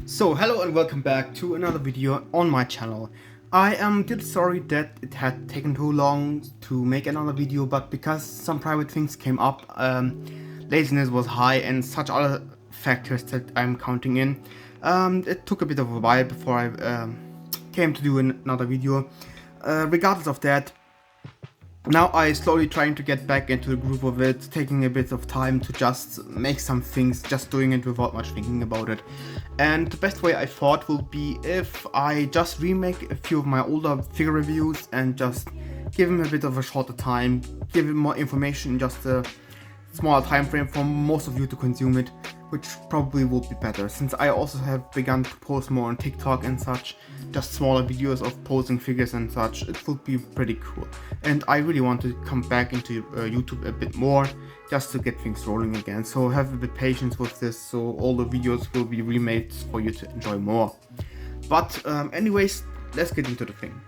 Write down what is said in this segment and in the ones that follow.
So hello and welcome back to another video on my channel. I am deeply sorry that it had taken too long to make another video, but because some private things came up, laziness was high and such other factors that I'm counting in, it took a bit of a while before I came to do another video. Regardless of that, now I slowly trying to get back into the groove of it, taking a bit of time to just make some things, just doing it without much thinking about it. And the best way I thought will be if I just remake a few of my older figure reviews and just give them a bit of a shorter time, give them more information in just a smaller time frame for most of you to consume it, which probably will be better, since I also have begun to post more on TikTok and such, just smaller videos of posing figures and such. It would be pretty cool, and I really want to come back into YouTube a bit more, just to get things rolling again, so have a bit patience with this, so all the videos will be remade for you to enjoy more. But anyways, let's get into the thing.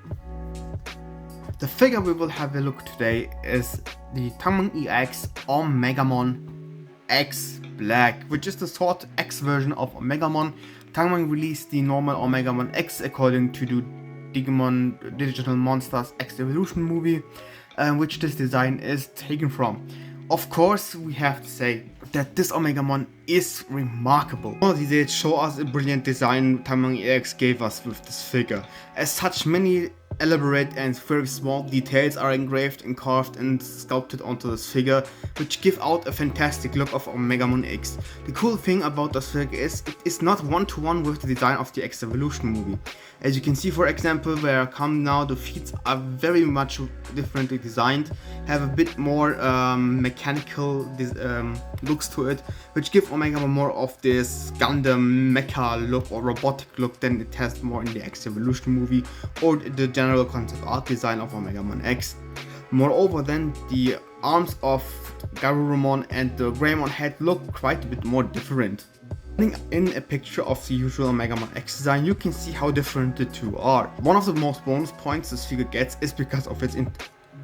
The figure we will have a look today is the TungMung EX Omegamon X Black, which is the sort X version of Omegamon. TungMung released the normal Omegamon X according to the Digimon Digital Monsters X Evolution movie, which this design is taken from. Of course, we have to say that this Omegamon is remarkable. All these days show us a brilliant design TungMung EX gave us with this figure. As such, many elaborate and very small details are engraved and carved and sculpted onto this figure, which give out a fantastic look of Omegamon X. The cool thing about this figure is it is not one-to-one with the design of the X Evolution movie. As you can see, for example, where come now, the feet are very much differently designed, have a bit more mechanical looks to it, which give Omegamon more of this Gundam mecha look or robotic look than it has more in the X Evolution movie or the general concept art design of Omegamon X. Moreover, then the arms of Garurumon and the Greymon head look quite a bit more different. In a picture of the usual Omegamon X design, you can see how different the two are. One of the most bonus points this figure gets is because of its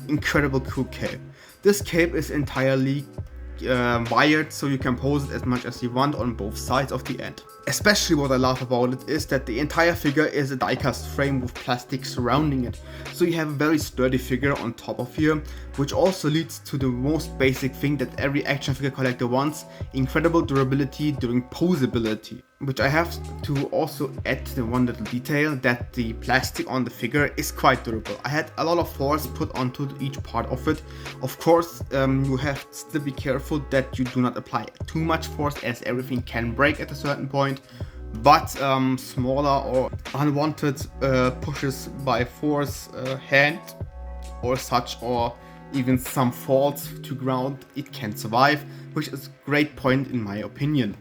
incredible cool cape. This cape is entirely wired, so you can pose it as much as you want on both sides of the end. Especially what I love about it is that the entire figure is a die-cast frame with plastic surrounding it, so you have a very sturdy figure on top of here, which also leads to the most basic thing that every action figure collector wants: incredible durability during posability. Which I have to also add the one little detail, that the plastic on the figure is quite durable. I had a lot of force put onto each part of it. Of course, you have to still be careful that you do not apply too much force, as everything can break at a certain point. But smaller or unwanted pushes by force, hand or such, or even some falls to ground, it can survive, which is a great point in my opinion.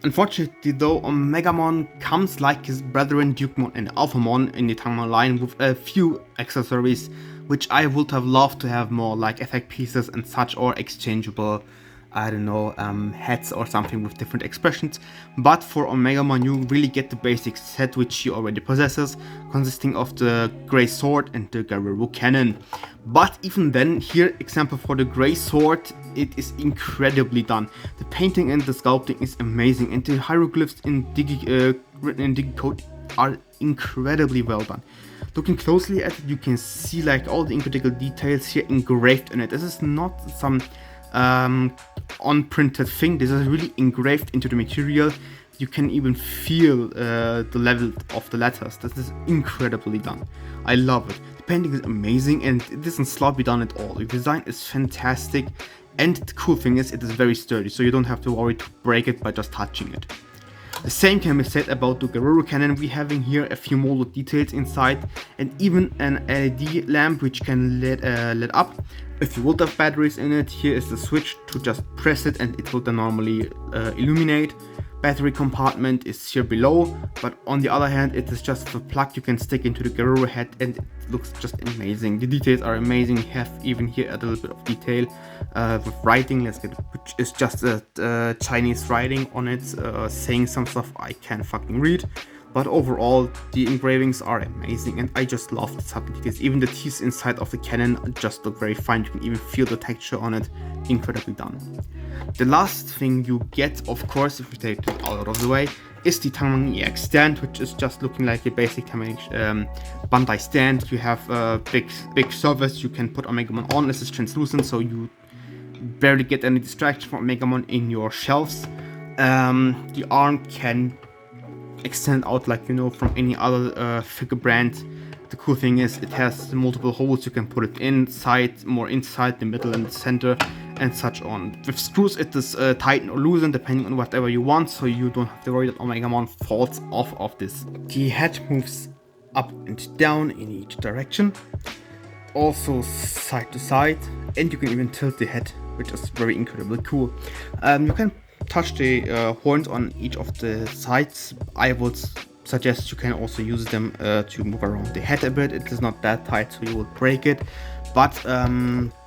Unfortunately though, Omegamon comes like his brethren Dukemon and Alphamon in the TungMung line with a few accessories, which I would have loved to have more, like effect pieces and such, or exchangeable, I don't know, heads or something with different expressions. But for Omegamon you really get the basic set, which he already possesses, consisting of the grey sword and the Garuru cannon. But even then, here example for the grey sword, it is incredibly done. The painting and the sculpting is amazing, and the hieroglyphs in written in Digicode are incredibly well done. Looking closely at it, you can see like all the critical details here engraved in it. This is not some unprinted thing. This is really engraved into the material. You can even feel the level of the letters. This is incredibly done. I love it. The painting is amazing and it isn't sloppy done at all. The design is fantastic, and the cool thing is it is very sturdy, so you don't have to worry to break it by just touching it. The same can be said about the Garuru cannon. We having here a few molded details inside, and even an LED lamp which can lit up. If you would have batteries in it, here is the switch to just press it and it will then normally illuminate. Battery compartment is here below, but on the other hand it is just a plug you can stick into the Garuru head and it looks just amazing. The details are amazing. You have even here a little bit of detail with writing, which is just a Chinese writing on it, saying some stuff I can't fucking read. but overall the engravings are amazing and I just love the subtle details. Even the teeth inside of the cannon just look very fine. You can even feel the texture on it. Incredibly done. The last thing you get, of course, if we take it out of the way, is the TungMung EX stand, which is just looking like a basic Bandai stand. You have a big surface you can put Omegamon on. This is translucent, so you barely get any distraction from Omegamon in your shelves. The arm can extend out like from any other figure brand. The cool thing is it has multiple holes. You can put it inside, more inside, the middle and the center, and such on. With screws it is tighten or loosen depending on whatever you want, so you don't have to worry that Omegamon falls off of this. The head moves up and down in each direction, also side to side, and you can even tilt the head, which is very incredibly cool. You can touch the horns on each of the sides. I would suggest you can also use them to move around the head a bit. It is not that tight, so you will break it, but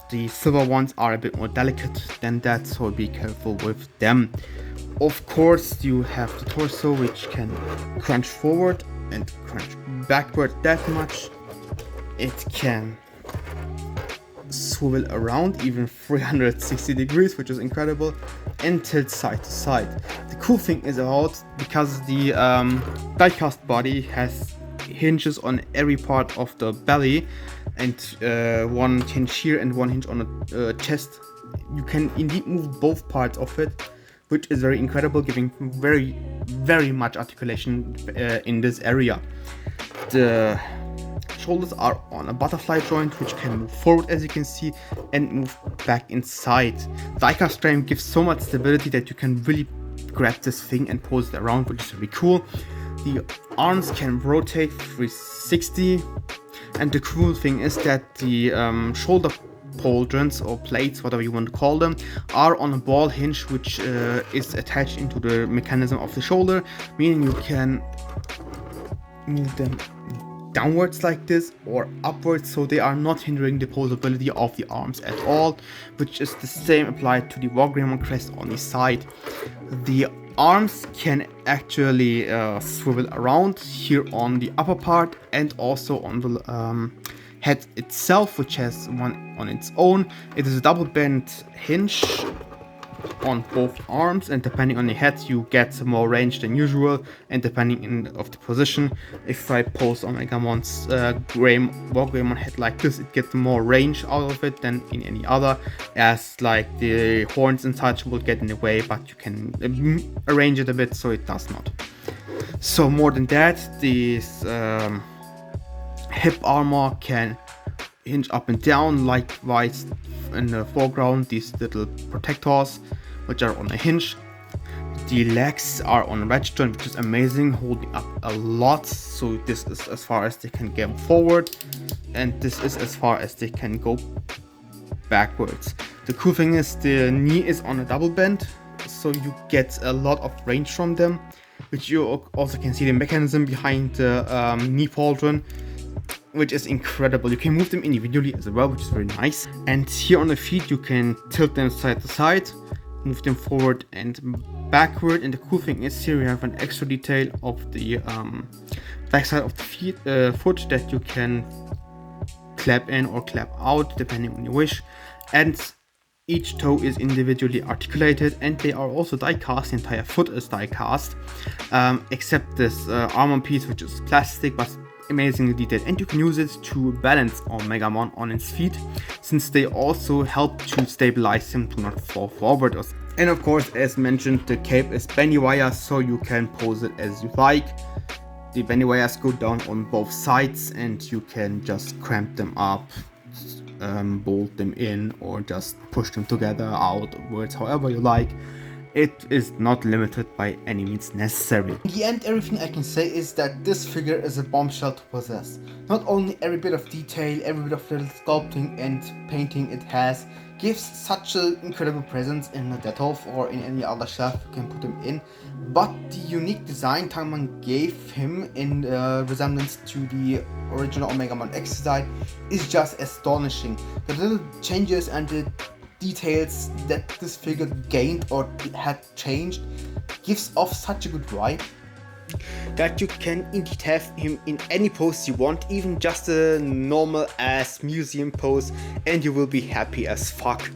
the silver ones are a bit more delicate than that, so be careful with them. Of course, you have the torso, which can crunch forward and crunch backward that much. It can swivel around even 360 degrees, which is incredible, and tilt side to side. The cool thing is because the diecast body has hinges on every part of the belly, and one hinge here and one hinge on the chest, you can indeed move both parts of it, which is very incredible, giving very much articulation in this area. The shoulders are on a butterfly joint, which can move forward, as you can see, and move back inside. The diecast frame gives so much stability that you can really grab this thing and pose it around, which is really cool. The arms can rotate 360, and the cool thing is that the shoulder pauldrons or plates, whatever you want to call them, are on a ball hinge, which is attached into the mechanism of the shoulder, meaning you can move them downwards like this or upwards, so they are not hindering the posability of the arms at all, which is the same applied to the Wargreymon crest on the side. The arms can actually swivel around here on the upper part and also on the head itself, which has one on its own. It is a double bend hinge on both arms, and depending on the head you get more range than usual, and depending of the position. If I pose Omegamon's Wargreymon head like this, it gets more range out of it than in any other, as like the horns and such will get in the way, but you can arrange it a bit so it does not. So more than that, this hip armor can hinge up and down, likewise in the foreground these little protectors which are on a hinge. The legs are on a ratchet joint, which is amazing, holding up a lot, so this is as far as they can get forward, and this is as far as they can go backwards. The cool thing is the knee is on a double bend, so you get a lot of range from them, which you also can see the mechanism behind the knee pauldron, which is incredible. You can move them individually as well, which is very nice. And here on the feet you can tilt them side to side, move them forward and backward. And the cool thing is here you have an extra detail of the backside of the foot that you can clap in or clap out depending on your wish. And each toe is individually articulated, and they are also die cast. The entire foot is die cast, except this armor piece, which is plastic but amazingly detailed, and you can use it to balance Omegamon on its feet, since they also help to stabilize him to not fall forward. And of course, as mentioned, the cape is bendy wire, so you can pose it as you like. The bendy wires go down on both sides, and you can just cramp them up, bolt them in, or just push them together, outwards, however you like. It is not limited by any means necessary. In the end, everything I can say is that this figure is a bombshell to possess. Not only every bit of detail, every bit of little sculpting and painting it has gives such an incredible presence in a Detolf or in any other shelf you can put him in, but the unique design TungMung gave him in resemblance to the original Omegamon X design is just astonishing. The little changes and the details that this figure gained or had changed gives off such a good vibe. that you can indeed have him in any pose you want, even just a normal ass museum pose, and you will be happy as fuck.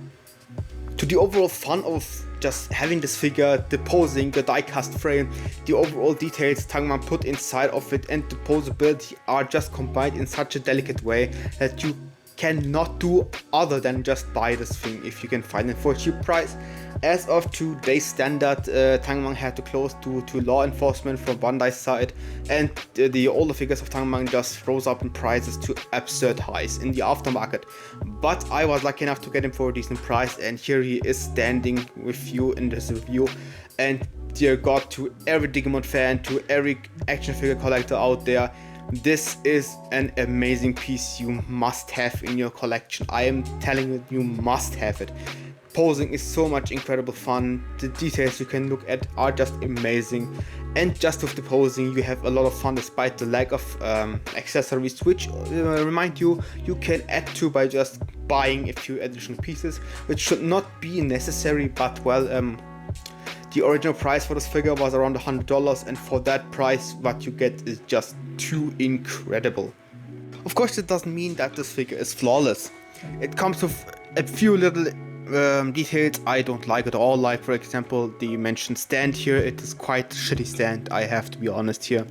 To the overall fun of just having this figure, the posing, the die-cast frame, the overall details TungMung put inside of it, and the posability are just combined in such a delicate way that you cannot do other than just buy this thing if you can find it for a cheap price. As of today's standard, TungMung had to close due to law enforcement from Bandai's side, and the older figures of TungMung just rose up in prices to absurd highs in the aftermarket. But I was lucky enough to get him for a decent price, and here he is standing with you in this review. And dear God, to every Digimon fan, to every action figure collector out there, this is an amazing piece you must have in your collection. I am telling you, you must have it. Posing is so much incredible fun, the details you can look at are just amazing, and just with the posing you have a lot of fun despite the lack of accessories, which remind you, you can add to by just buying a few additional pieces, which should not be necessary, but well, the original price for this figure was around $100, and for that price what you get is just too incredible. Of course, it doesn't mean that this figure is flawless. It comes with a few little details I don't like at all, like for example the mentioned stand here. It is quite a shitty stand, I have to be honest here.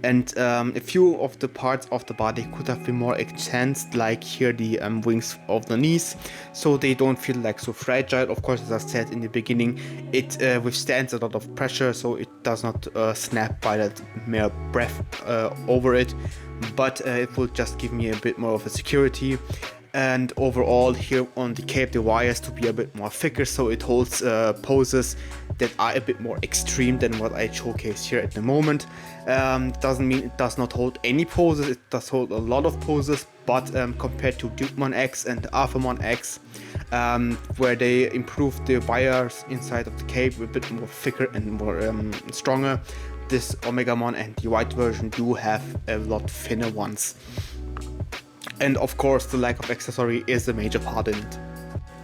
And a few of the parts of the body could have been more enhanced, like here the wings of the knees, so they don't feel like so fragile. Of course, as I said in the beginning, it withstands a lot of pressure, so it does not snap by that mere breath over it, but it will just give me a bit more of a security. And overall here on the cape, the wires to be a bit more thicker, so it holds poses that are a bit more extreme than what I showcase here at the moment. Doesn't mean it does not hold any poses, it does hold a lot of poses, but compared to TungMung EX and TungMung EX, where they improved the wires inside of the cape a bit more thicker and more stronger, this Omegamon and the white version do have a lot thinner ones. And of course, the lack of accessory is a major part in it.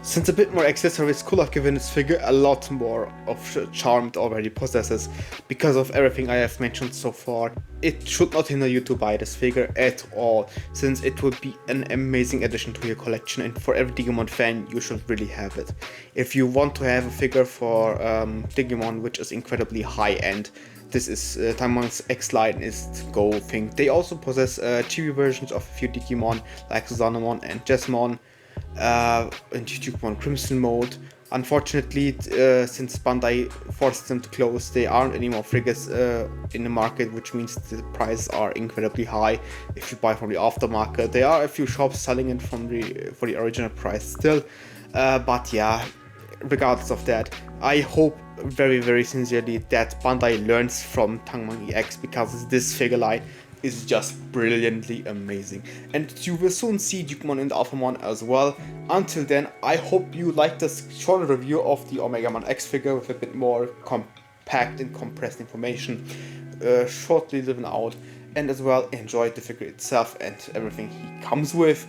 Since a bit more accessories could have given this figure a lot more of charm it already possesses, because of everything I have mentioned so far, it should not hinder you to buy this figure at all, since it would be an amazing addition to your collection, and for every Digimon fan you should really have it. If you want to have a figure for Digimon which is incredibly high end, this is TungMung's X line is the go thing. They also possess chibi versions of a few Digimon like Susanomon and Jesmon in TungMung Crimson mode. Unfortunately, since Bandai forced them to close, there aren't any more figures in the market, which means the prices are incredibly high if you buy from the aftermarket. There are a few shops selling it for the original price still, but yeah, regardless of that, I hope very sincerely that Bandai learns from TungMung EX, because this figure line is just brilliantly amazing, and you will soon see Digimon in the Alphamon as well. Until then, I hope you liked this short review of the Omegamon X figure with a bit more compact and compressed information, shortly living out, and as well enjoyed the figure itself and everything he comes with.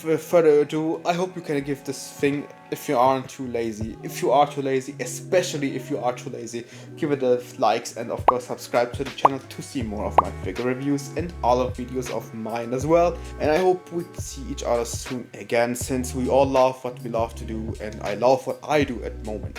Without further ado, I hope you can give this thing, if you aren't too lazy. If you are too lazy, especially if you are too lazy, give it a likes, and of course subscribe to the channel to see more of my figure reviews and other videos of mine as well. And I hope we see each other soon again, since we all love what we love to do, and I love what I do at the moment.